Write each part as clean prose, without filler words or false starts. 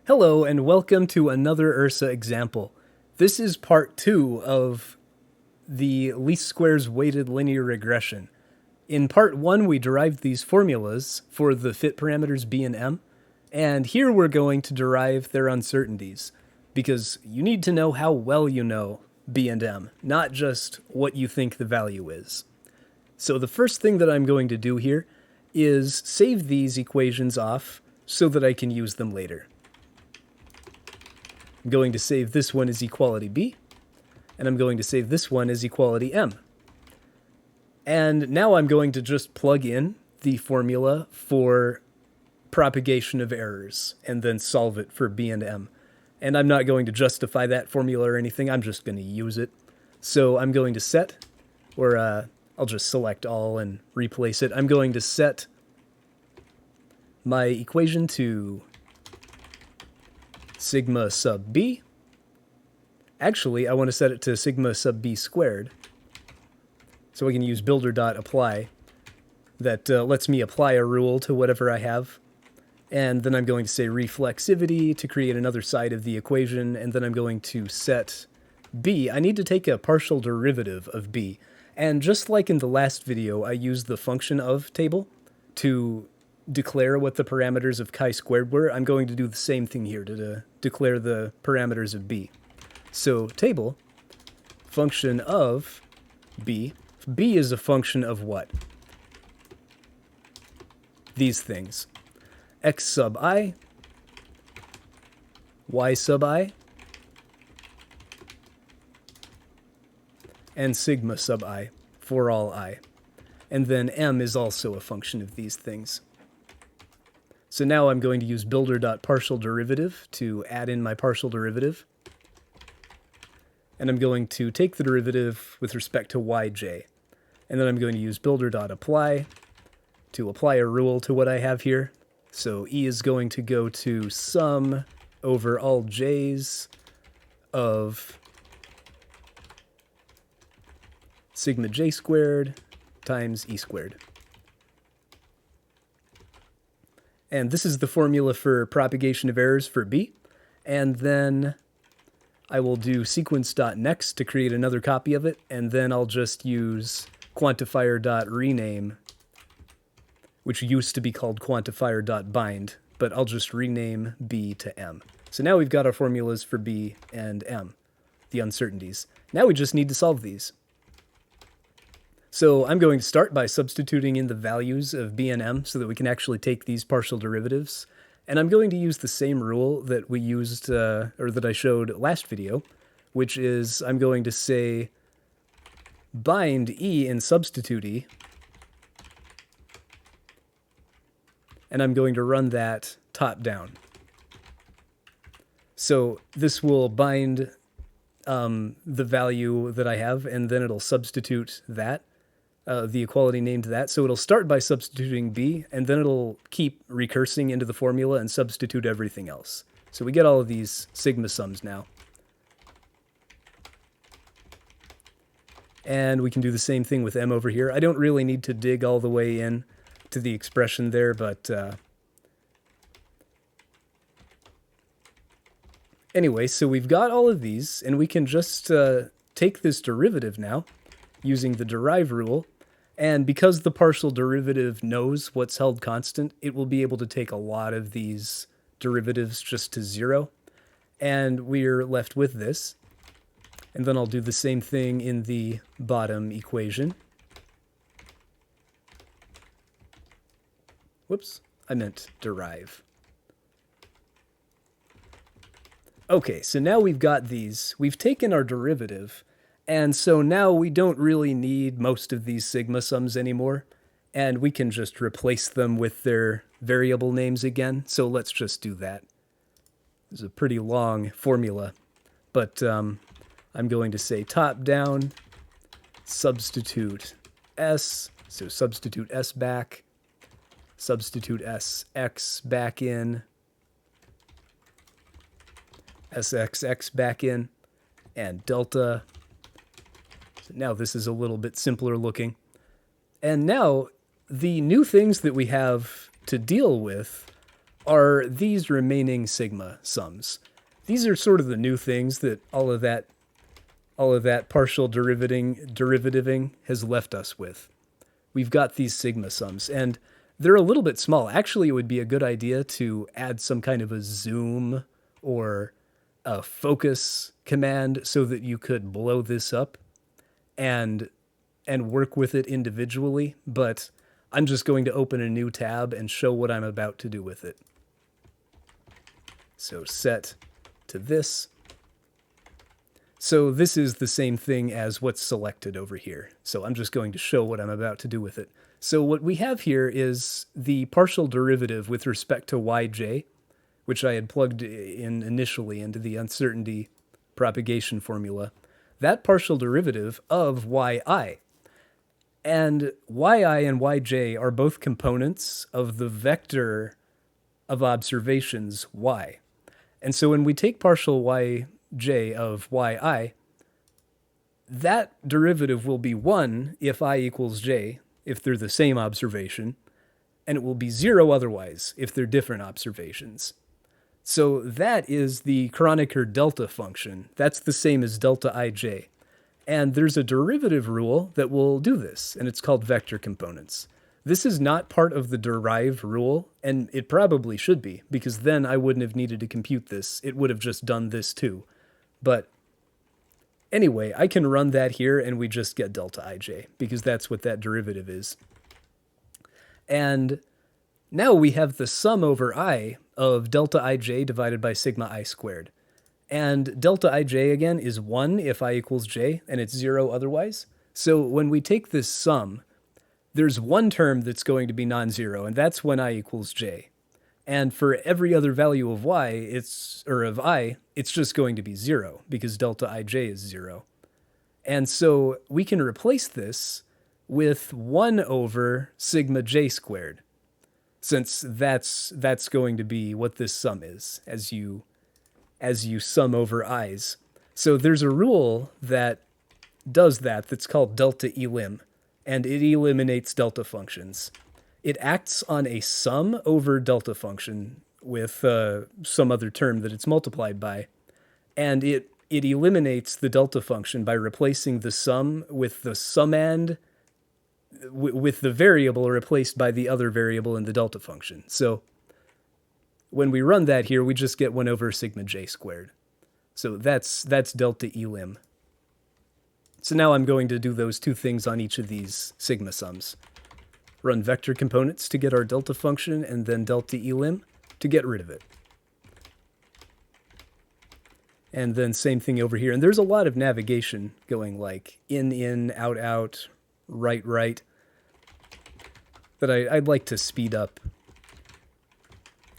Hello and welcome to another URSA example. This is part 2 of the least squares weighted linear regression. In part 1 we derived these formulas for the fit parameters b and m, and here we're going to derive their uncertainties, because you need to know how well you know b and m, not just what you think the value is. So the first thing that I'm going to do here is save these equations off so that I can use them later. I'm going to save this one as equality b, and I'm going to save this one as equality m. And now I'm going to just plug in the formula for propagation of errors and then solve it for b and m. And I'm not going to justify that formula or anything, I'm just going to use it. So I'm going to set, or I'll just select all and replace it. I'm going to set my equation to sigma sub b. Actually, I want to set it to sigma sub b squared. So I can use builder.apply. That lets me apply a rule to whatever I have. And then I'm going to say reflexivity to create another side of the equation. And then I'm going to set b. I need to take a partial derivative of b. And just like in the last video, I used the function of table to declare what the parameters of chi-squared were. I'm going to do the same thing here to declare the parameters of b. So table, function of b. B is a function of what? These things. X sub I, Y sub I, and sigma sub I for all I. And then m is also a function of these things. So now I'm going to use builder.partial derivative to add in my partial derivative. And I'm going to take the derivative with respect to yj. And then I'm going to use builder.apply to apply a rule to what I have here. So e is going to go to sum over all j's of sigma j squared times e squared. And this is the formula for propagation of errors for b. And then I will do sequence.next to create another copy of it, and then I'll just use quantifier.rename, which used to be called quantifier.bind, but I'll just rename b to m. So now we've got our formulas for b and m, the uncertainties. Now we just need to solve these. So I'm going to start by substituting in the values of b and m so that we can actually take these partial derivatives. And I'm going to use the same rule that we used, or that I showed last video, which is I'm going to say bind e in substitute e, and I'm going to run that top down. So this will bind the value that I have, and then it'll substitute that. The equality named that. So it'll start by substituting b, and then it'll keep recursing into the formula and substitute everything else. So we get all of these sigma sums now. And we can do the same thing with m over here. I don't really need to dig all the way in to the expression there, but anyway, so we've got all of these, and we can just take this derivative now using the derive rule. And because the partial derivative knows what's held constant, it will be able to take a lot of these derivatives just to 0. And we're left with this. And then I'll do the same thing in the bottom equation. Whoops, I meant derive. Okay, so now we've got these. We've taken our derivative. And so now we don't really need most of these sigma sums anymore, and we can just replace them with their variable names again. So let's just do that. It's a pretty long formula, but I'm going to say top down, substitute s, so substitute s back, substitute sx back in, sxx back in, and delta. Now this is a little bit simpler looking. And now the new things that we have to deal with are these remaining sigma sums. These are sort of the new things that all of that partial derivativing has left us with. We've got these sigma sums, and they're a little bit small. Actually, it would be a good idea to add some kind of a zoom or a focus command so that you could blow this up and work with it individually, but I'm just going to open a new tab and show what I'm about to do with it. So set to this. So this is the same thing as what's selected over here. So I'm just going to show what I'm about to do with it. So what we have here is the partial derivative with respect to yj, which I had plugged in initially into the uncertainty propagation formula. That partial derivative of yi. And yi and yj are both components of the vector of observations y. And so when we take partial yj of yi, that derivative will be 1 if I equals j, if they're the same observation, and it will be 0 otherwise if they're different observations. So that is the Kronecker delta function. That's the same as delta ij. And there's a derivative rule that will do this, and it's called vector components. This is not part of the derived rule, and it probably should be, because then I wouldn't have needed to compute this. It would have just done this too. But anyway, I can run that here, and we just get delta ij, because that's what that derivative is. And now we have the sum over I of delta ij divided by sigma I squared. And delta ij, again, is 1 if I equals j, and it's 0 otherwise. So when we take this sum, there's one term that's going to be non-zero, and that's when I equals j. And for every other value of y, of I, it's just going to be 0, because delta ij is 0. And so we can replace this with 1 over sigma j squared, since that's going to be what this sum is, as you sum over i's. So there's a rule that does that that's called delta elim, and it eliminates delta functions. It acts on a sum over delta function with some other term that it's multiplied by, and it eliminates the delta function by replacing the sum with the summand, with the variable replaced by the other variable in the delta function. So when we run that here, we just get 1 over sigma j squared. So that's delta elim. So now I'm going to do those two things on each of these sigma sums. Run vector components to get our delta function, and then delta elim to get rid of it. And then same thing over here. And there's a lot of navigation going, like in, out, right, that I'd like to speed up.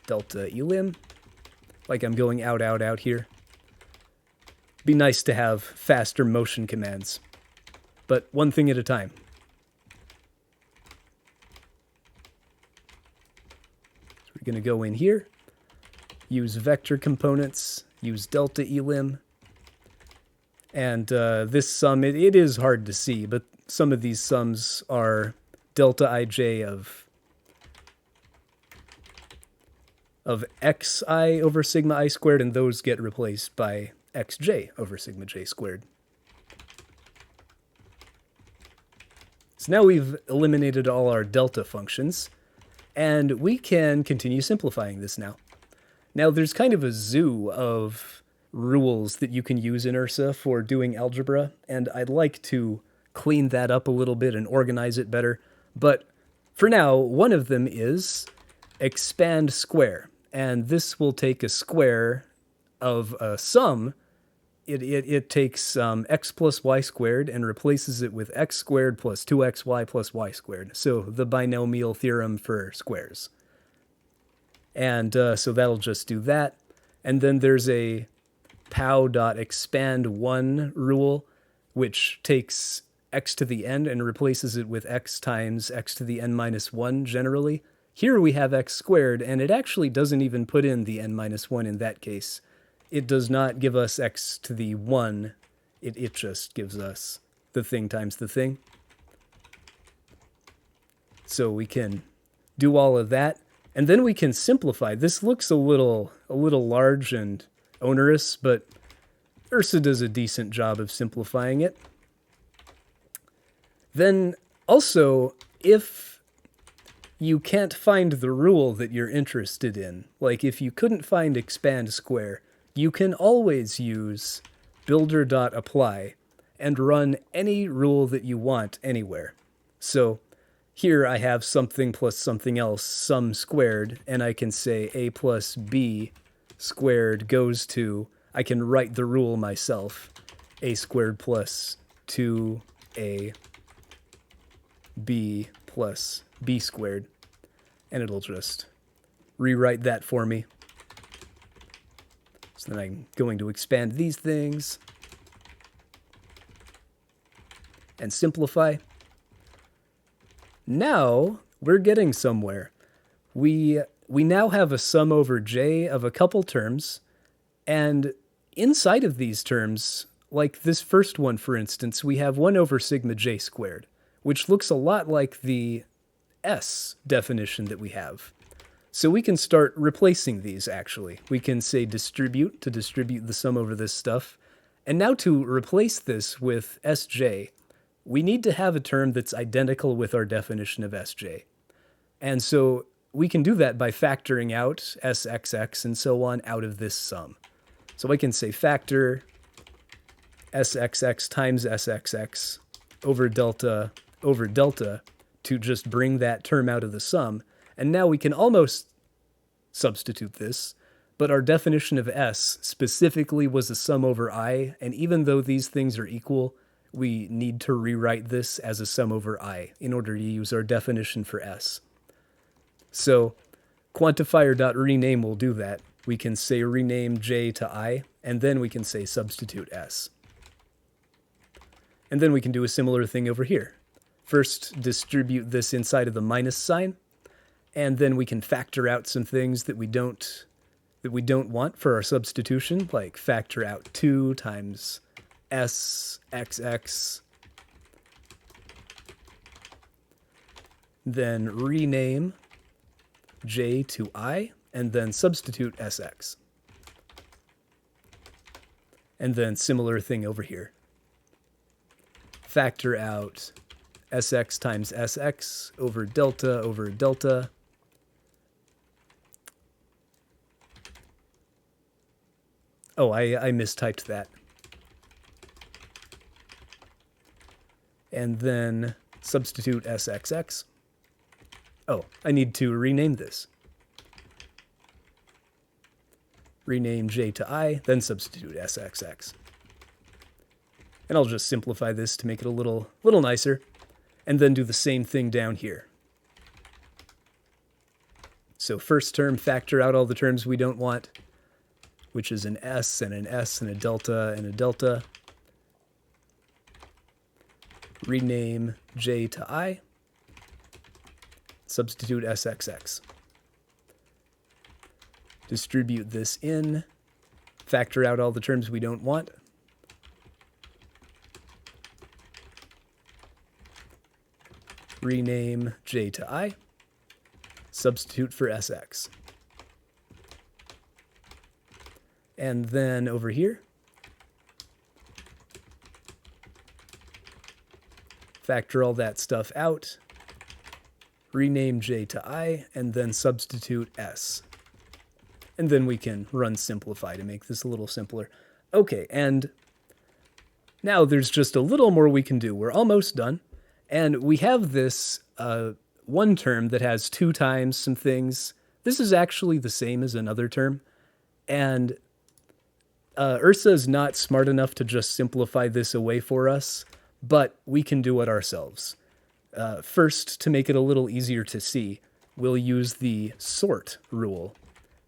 Delta elim, like I'm going out here. Be nice to have faster motion commands, but one thing at a time. So we're going to go in here, use vector components, use delta elim, and this sum, it is hard to see, but some of these sums are delta ij of xi over sigma I squared, and those get replaced by xj over sigma j squared. So now we've eliminated all our delta functions, and we can continue simplifying this now. Now there's kind of a zoo of rules that you can use in URSA for doing algebra, and I'd like to clean that up a little bit and organize it better. But for now, one of them is expand square. And this will take a square of a sum. It takes x plus y squared and replaces it with x squared plus 2xy plus y squared. So the binomial theorem for squares. And so that'll just do that. And then there's a pow.expand1 rule, which takes x to the n and replaces it with x times x to the n minus 1 generally. Here we have x squared, and it actually doesn't even put in the n minus 1 in that case. It does not give us x to the 1. It just gives us the thing times the thing. So we can do all of that. And then we can simplify. This looks a little large and onerous, but Ursa does a decent job of simplifying it. Then also, if you can't find the rule that you're interested in, like if you couldn't find expand square, you can always use builder.apply and run any rule that you want anywhere. So here I have something plus something else, sum squared, and I can say a plus b squared goes to, I can write the rule myself, a squared plus 2ab plus b squared, and it'll just rewrite that for me. So then I'm going to expand these things and simplify. Now we're getting somewhere. We now have a sum over j of a couple terms, and inside of these terms, like this first one, for instance, we have 1 over sigma j squared, which looks a lot like the S definition that we have. So we can start replacing these, actually. We can say distribute to distribute the sum over this stuff. And now to replace this with Sj, we need to have a term that's identical with our definition of Sj. And so we can do that by factoring out Sxx and so on out of this sum. So I can say factor Sxx times Sxx over delta to just bring that term out of the sum. And now we can almost substitute this, but our definition of S specifically was a sum over I, and even though these things are equal, we need to rewrite this as a sum over I in order to use our definition for S. So quantifier.rename will do that. We can say rename j to I, and then we can say substitute S. And then we can do a similar thing over here. First, distribute this inside of the minus sign, and then we can factor out some things that we don't want for our substitution, like factor out 2 times Sxx, then rename j to I, and then substitute Sx. And then similar thing over here. Factor out Sx times Sx over delta. Oh, I mistyped that. And then substitute Sxx. Oh, I need to rename this. Rename j to I, then substitute Sxx. And I'll just simplify this to make it a little nicer, and then do the same thing down here. So first term, factor out all the terms we don't want, which is an S and an S and a delta. Rename j to I, substitute Sxx. Distribute this in, factor out all the terms we don't want. Rename j to I, substitute for Sx. And then over here, factor all that stuff out, rename j to I, and then substitute S. And then we can run simplify to make this a little simpler. Okay, and now there's just a little more we can do. We're almost done. And we have this one term that has 2 times some things. This is actually the same as another term. And Ursa is not smart enough to just simplify this away for us, but we can do it ourselves. First, to make it a little easier to see, we'll use the sort rule.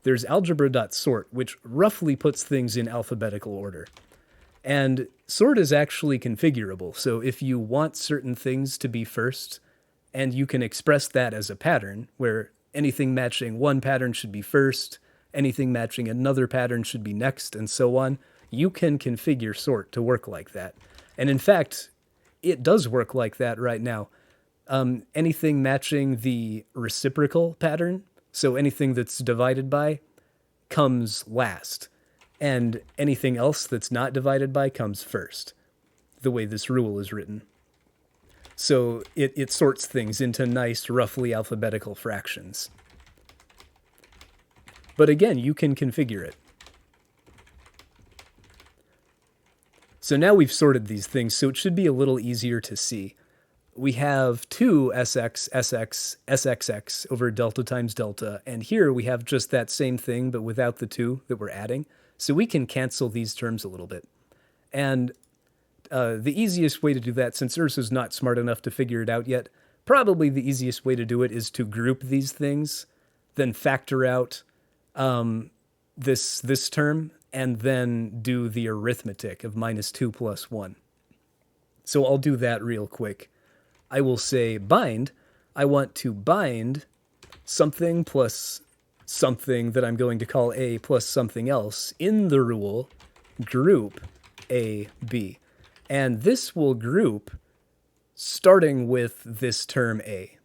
There's algebra.sort, which roughly puts things in alphabetical order. And sort is actually configurable, so if you want certain things to be first, and you can express that as a pattern, where anything matching one pattern should be first, anything matching another pattern should be next, and so on, you can configure sort to work like that. And in fact, it does work like that right now. Anything matching the reciprocal pattern, So anything that's divided by comes last, and anything else that's not divided by comes first, the way this rule is written. So it sorts things into nice, roughly alphabetical fractions. But again, you can configure it. So now we've sorted these things, so it should be a little easier to see. We have 2 sx, sx, sxx over delta times delta, and here we have just that same thing, but without the 2 that we're adding. So we can cancel these terms a little bit. And the easiest way to do that, since Ursa's not smart enough to figure it out yet, probably the easiest way to do it is to group these things, then factor out this term, and then do the arithmetic of -2 plus 1. So I'll do that real quick. I will say bind. I want to bind something plus something that I'm going to call A plus something else in the rule group A, B. And this will group starting with this term A.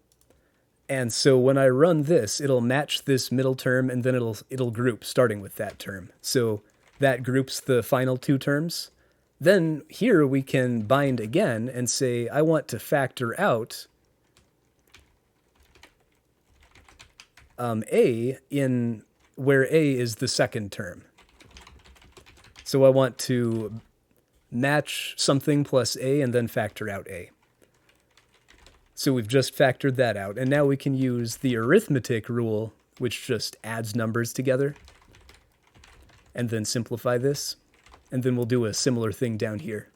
And so when I run this, it'll match this middle term, and then it'll group starting with that term. So that groups the final 2 terms. Then here we can bind again and say, I want to factor out A in where A is the second term. So I want to match something plus A and then factor out A. So we've just factored that out. And now we can use the arithmetic rule, which just adds numbers together, and then simplify this. And then we'll do a similar thing down here.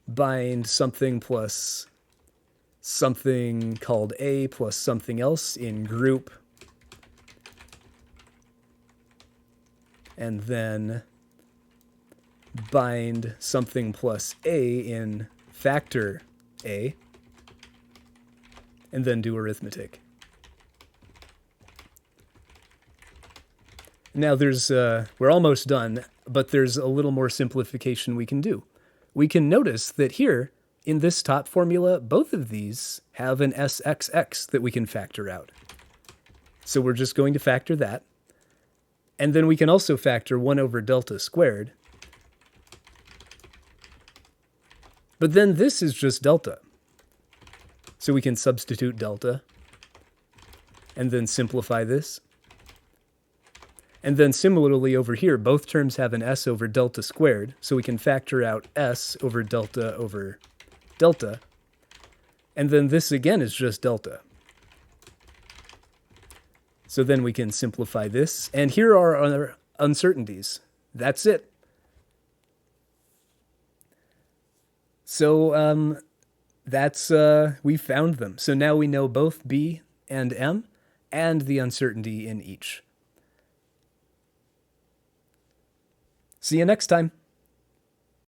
Bind something plus something called A plus something else in group. And then bind something plus A in factor A. And then do arithmetic. Now we're almost done, but there's a little more simplification we can do. We can notice that here, in this top formula, both of these have an SXX that we can factor out. So we're just going to factor that. And then we can also factor 1 over delta squared. But then this is just delta. So we can substitute delta, and then simplify this. And then similarly over here, both terms have an s over delta squared, so we can factor out s over delta. And then this again is just delta. So then we can simplify this, and here are our uncertainties. That's it. So we found them. So now we know both B and M and the uncertainty in each. See you next time.